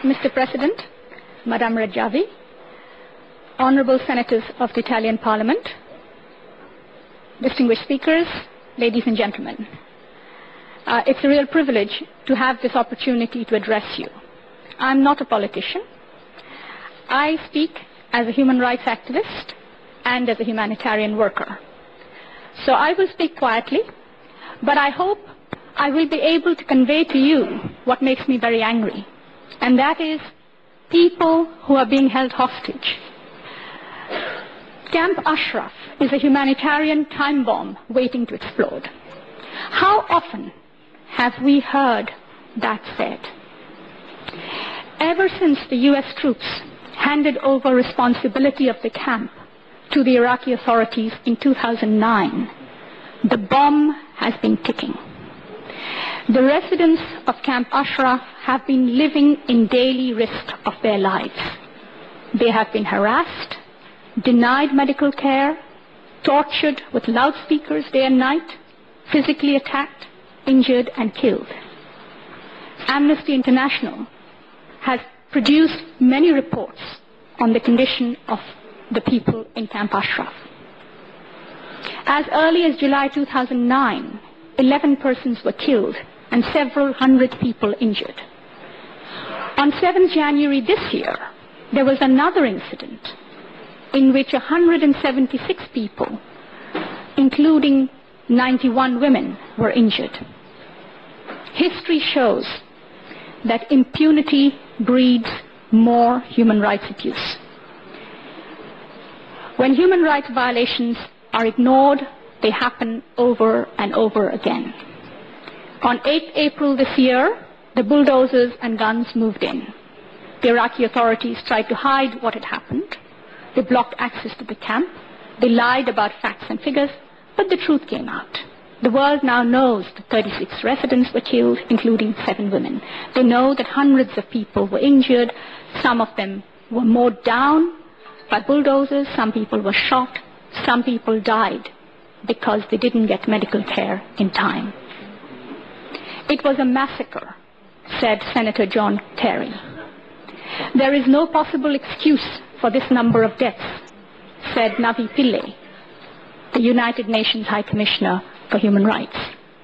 Mr. President, Madam Rajvi, Honorable Senators of the Italian Parliament, distinguished speakers, ladies and gentlemen. It's a real privilege to have this opportunity to address you. I'm not a politician. I speak as a human rights activist and as a humanitarian worker. So I will speak quietly, but I hope I will be able to convey to you what makes me very angry, and that is people who are being held hostage. Camp Ashraf is a humanitarian time bomb waiting to explode. How often have we heard that said? Ever since the US troops handed over responsibility of the camp to the Iraqi authorities in 2009, the bomb has been ticking. The residents of Camp Ashraf have been living in daily risk of their lives. They have been harassed, denied medical care, tortured with loudspeakers day and night, physically attacked, injured and killed. Amnesty International has produced many reports on the condition of the people in Camp Ashraf. As early as July 2009, 11 persons were killed and several hundred people injured. On 7th January this year, there was another incident in which 176 people, including 91 women, were injured. History shows that impunity breeds more human rights abuse. When human rights violations are ignored, they happen over and over again. On 8th April this year, the bulldozers and guns moved in. The Iraqi authorities tried to hide what had happened. They blocked access to the camp. They lied about facts and figures, but the truth came out. The world now knows that 36 residents were killed, including 7 women. They know that hundreds of people were injured. Some of them were mowed down by bulldozers. Some people were shot. Some people died because they didn't get medical care in time. It was a massacre, said Senator John Kerry. There is no possible excuse for this number of deaths, said Navi Pillay, the United Nations High Commissioner for Human Rights.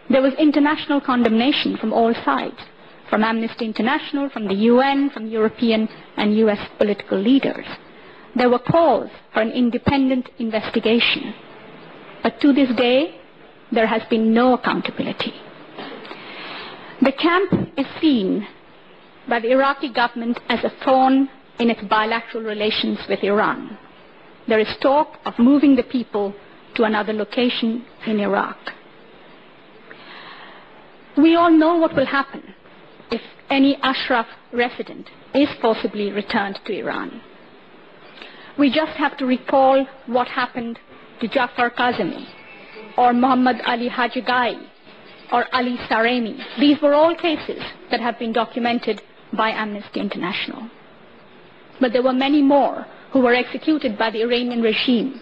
There was international condemnation from all sides, from Amnesty International, from the UN, from European and US political leaders. There were calls for an independent investigation. But to this day, there has been no accountability. The camp is seen by the Iraqi government as a thorn in its bilateral relations with Iran. There is talk of moving the people to another location in Iraq. We all know what will happen if any Ashraf resident is forcibly returned to Iran. We just have to recall what happened to Jafar Kazemi or Muhammad Ali Hajigai or Ali Saremi. These were all cases that have been documented by Amnesty International. But there were many more who were executed by the Iranian regime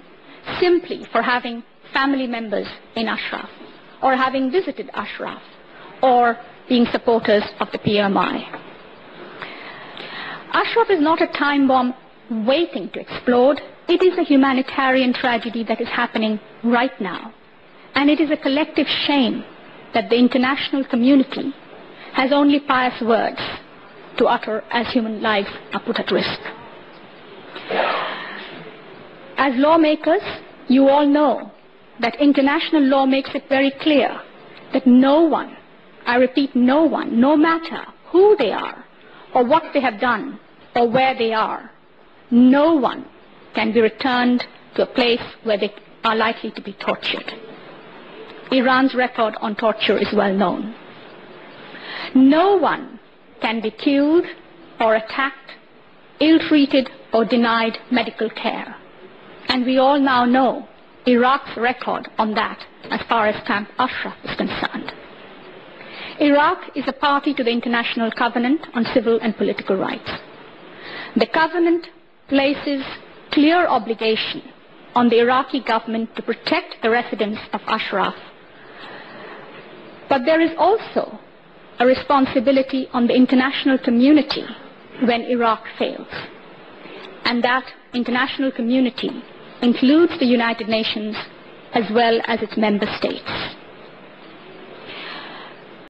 simply for having family members in Ashraf or having visited Ashraf or being supporters of the PMI. Ashraf is not a time bomb waiting to explode. It is a humanitarian tragedy that is happening right now. And it is a collective shame that the international community has only pious words to utter as human lives are put at risk. As lawmakers, you all know that international law makes it very clear that no one, I repeat, no one, no matter who they are or what they have done or where they are, no one can be returned to a place where they are likely to be tortured. Iran's record on torture is well known. No one can be killed or attacked, ill-treated or denied medical care. And we all now know Iraq's record on that as far as Camp Ashraf is concerned. Iraq is a party to the International Covenant on Civil and Political Rights. The covenant places clear obligation on the Iraqi government to protect the residents of Ashraf. But there is also a responsibility on the international community when Iraq fails, and that international community includes the United Nations as well as its member states.